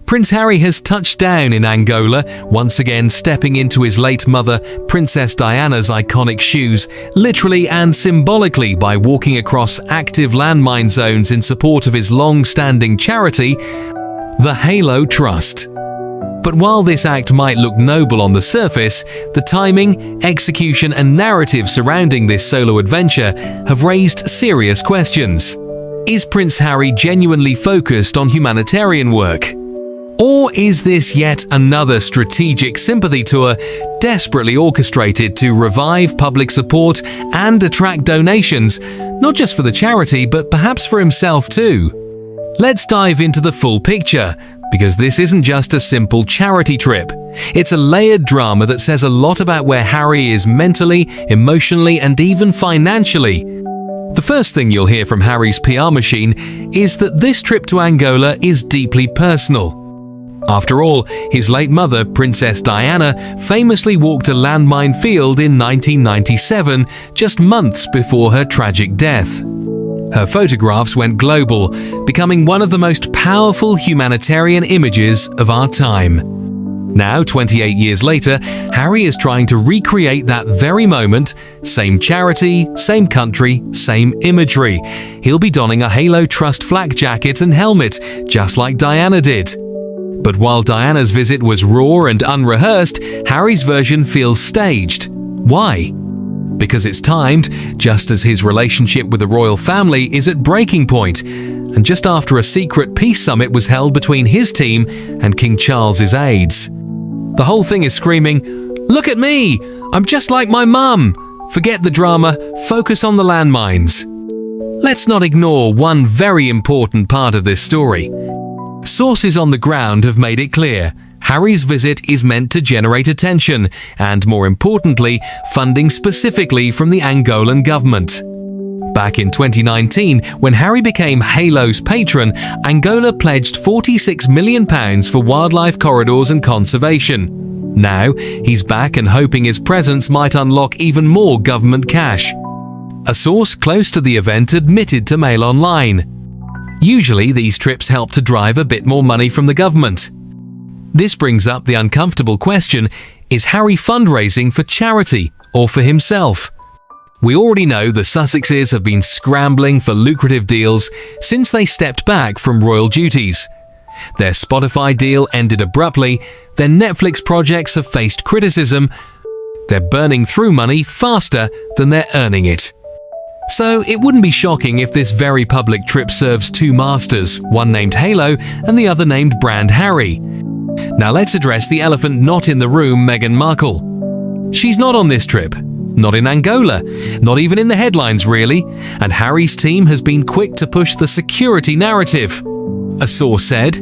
Prince Harry has touched down in Angola, once again stepping into his late mother, Princess Diana's iconic shoes, literally and symbolically by walking across active landmine zones in support of his long-standing charity, the Halo Trust. But while this act might look noble on the surface, the timing, execution and narrative surrounding this solo adventure have raised serious questions. Is Prince Harry genuinely focused on humanitarian work? Or is this yet another strategic sympathy tour desperately orchestrated to revive public support and attract donations, not just for the charity but perhaps for himself too? Let's dive into the full picture, because this isn't just a simple charity trip. It's a layered drama that says a lot about where Harry is mentally, emotionally and even financially. The first thing you'll hear from Harry's PR machine is that this trip to Angola is deeply personal. After all, his late mother, Princess Diana, famously walked a landmine field in 1997, just months before her tragic death. Her photographs went global, becoming one of the most powerful humanitarian images of our time. Now, 28 years later, Harry is trying to recreate that very moment, same charity, same country, same imagery. He'll be donning a Halo Trust flak jacket and helmet, just like Diana did. But while Diana's visit was raw and unrehearsed, Harry's version feels staged. Why? Because it's timed just as his relationship with the royal family is at breaking point, and just after a secret peace summit was held between his team and King Charles's aides. The whole thing is screaming, "Look at me! I'm just like my mum!" Forget the drama, focus on the landmines. Let's not ignore one very important part of this story. Sources on the ground have made it clear Harry's visit is meant to generate attention and, more importantly, funding specifically from the Angolan government. Back in 2019, when Harry became Halo's patron, Angola pledged £46 million for wildlife corridors and conservation. Now, he's back and hoping his presence might unlock even more government cash. A source close to the event admitted to Mail Online. Usually, these trips help to drive a bit more money from the government. This brings up the uncomfortable question, is Harry fundraising for charity or for himself? We already know the Sussexes have been scrambling for lucrative deals since they stepped back from royal duties. Their Spotify deal ended abruptly, their Netflix projects have faced criticism, they're burning through money faster than they're earning it. So it wouldn't be shocking if this very public trip serves two masters, one named Halo and the other named Brand Harry. Now let's address the elephant not in the room, Meghan Markle. She's not on this trip. Not in Angola, not even in the headlines really, and Harry's team has been quick to push the security narrative. A source said,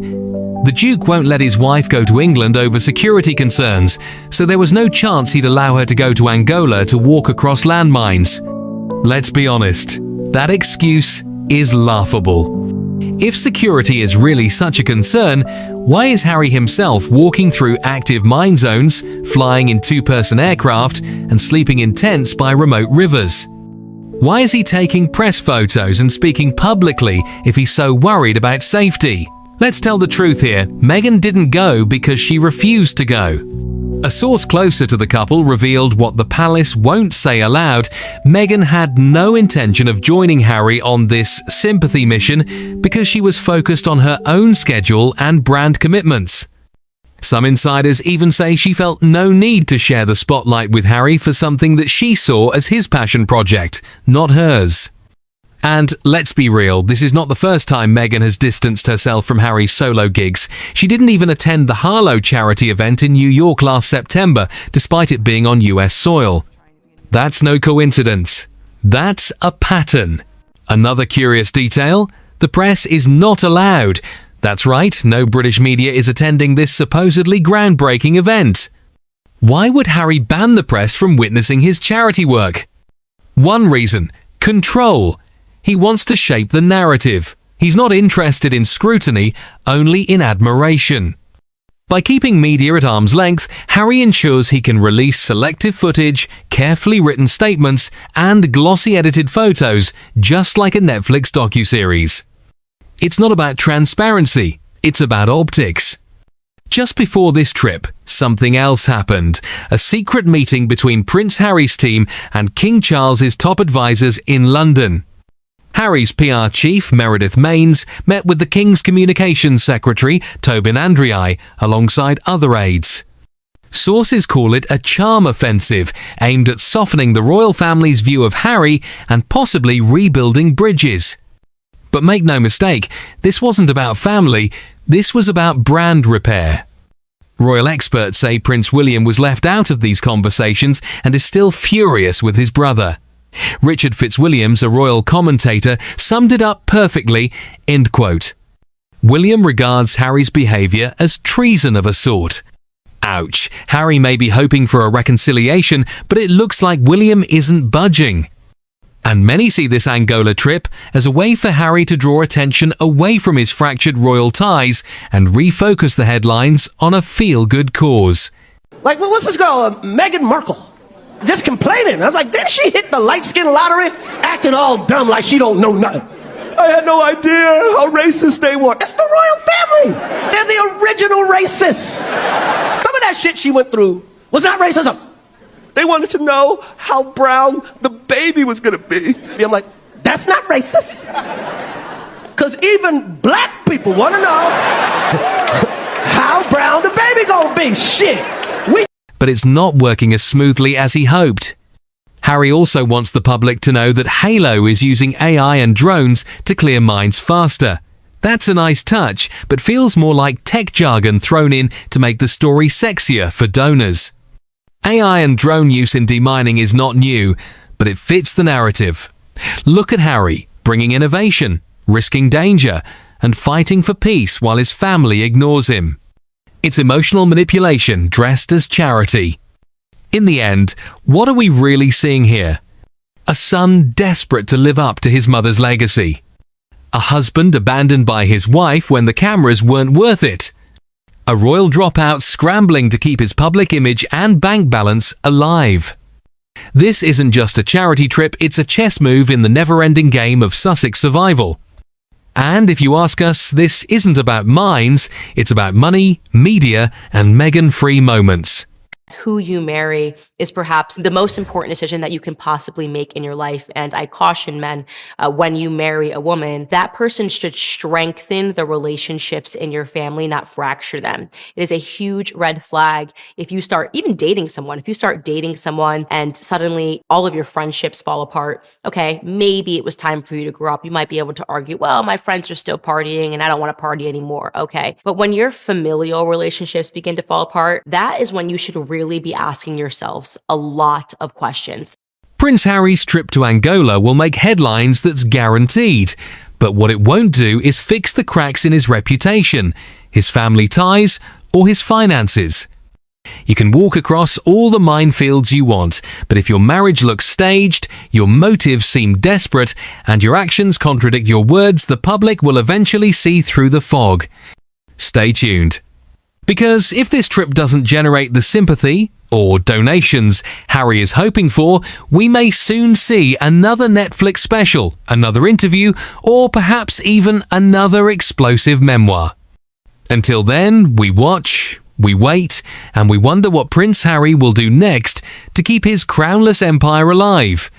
"The Duke won't let his wife go to England over security concerns, so there was no chance he'd allow her to go to Angola to walk across landmines." Let's be honest, that excuse is laughable. If security is really such a concern, why is Harry himself walking through active mine zones, flying in two-person aircraft, and sleeping in tents by remote rivers? Why is he taking press photos and speaking publicly if he's so worried about safety? Let's tell the truth here, Meghan didn't go because she refused to go. A source closer to the couple revealed what the palace won't say aloud. Meghan had no intention of joining Harry on this sympathy mission because she was focused on her own schedule and brand commitments. Some insiders even say she felt no need to share the spotlight with Harry for something that she saw as his passion project, not hers. And let's be real, this is not the first time Meghan has distanced herself from Harry's solo gigs. She didn't even attend the Harlow charity event in New York last September, despite it being on US soil. That's no coincidence. That's a pattern. Another curious detail, the press is not allowed. That's right, no British media is attending this supposedly groundbreaking event. Why would Harry ban the press from witnessing his charity work? One reason, control. He wants to shape the narrative. He's not interested in scrutiny, only in admiration. By keeping media at arm's length, Harry ensures he can release selective footage, carefully written statements, and glossy edited photos, just like a Netflix docuseries. It's not about transparency, it's about optics. Just before this trip, something else happened. A secret meeting between Prince Harry's team and King Charles's top advisors in London. Harry's PR chief, Meredith Maines, met with the King's Communications Secretary, Tobin Andrei, alongside other aides. Sources call it a charm offensive, aimed at softening the royal family's view of Harry and possibly rebuilding bridges. But make no mistake, this wasn't about family, this was about brand repair. Royal experts say Prince William was left out of these conversations and is still furious with his brother. Richard Fitzwilliams, a royal commentator, summed it up perfectly, end quote. William regards Harry's behaviour as treason of a sort. Ouch, Harry may be hoping for a reconciliation, but it looks like William isn't budging. And many see this Angola trip as a way for Harry to draw attention away from his fractured royal ties and refocus the headlines on a feel-good cause. Like, what's this girl, Meghan Markle? Just complaining. I was like, didn't she hit the light-skin lottery? Acting all dumb like she don't know nothing. I had no idea how racist they were. It's the royal family. They're the original racists. Some of that shit she went through was not racism. They wanted to know how brown the baby was gonna be. I'm like, that's not racist. Because even black people want to know how brown the baby gonna be. Shit. But it's not working as smoothly as he hoped. Harry also wants the public to know that Halo is using AI and drones to clear mines faster. That's a nice touch, but feels more like tech jargon thrown in to make the story sexier for donors. AI and drone use in demining is not new, but it fits the narrative. Look at Harry, bringing innovation, risking danger, and fighting for peace while his family ignores him. It's emotional manipulation dressed as charity. In the end, what are we really seeing here? A son desperate to live up to his mother's legacy. A husband abandoned by his wife when the cameras weren't worth it. A royal dropout scrambling to keep his public image and bank balance alive. This isn't just a charity trip, it's a chess move in the never-ending game of Sussex survival. And if you ask us, this isn't about mines, it's about money, media, and Meghan-free moments. Who you marry is perhaps the most important decision that you can possibly make in your life. And I caution men, when you marry a woman, that person should strengthen the relationships in your family, not fracture them. It is a huge red flag if you start even dating someone. If you start dating someone and suddenly all of your friendships fall apart, okay, maybe it was time for you to grow up. You might be able to argue, well, my friends are still partying and I don't want to party anymore. Okay. But when your familial relationships begin to fall apart, that is when you should really be asking yourselves a lot of questions. Prince Harry's trip to Angola will make headlines, that's guaranteed. But what it won't do is fix the cracks in his reputation, his family ties, or his finances. You can walk across all the minefields you want, but if your marriage looks staged, your motives seem desperate, and your actions contradict your words, the public will eventually see through the fog. Stay tuned. Because if this trip doesn't generate the sympathy or donations Harry is hoping for, we may soon see another Netflix special, another interview, or perhaps even another explosive memoir. Until then, we watch, we wait, and we wonder what Prince Harry will do next to keep his crownless empire alive.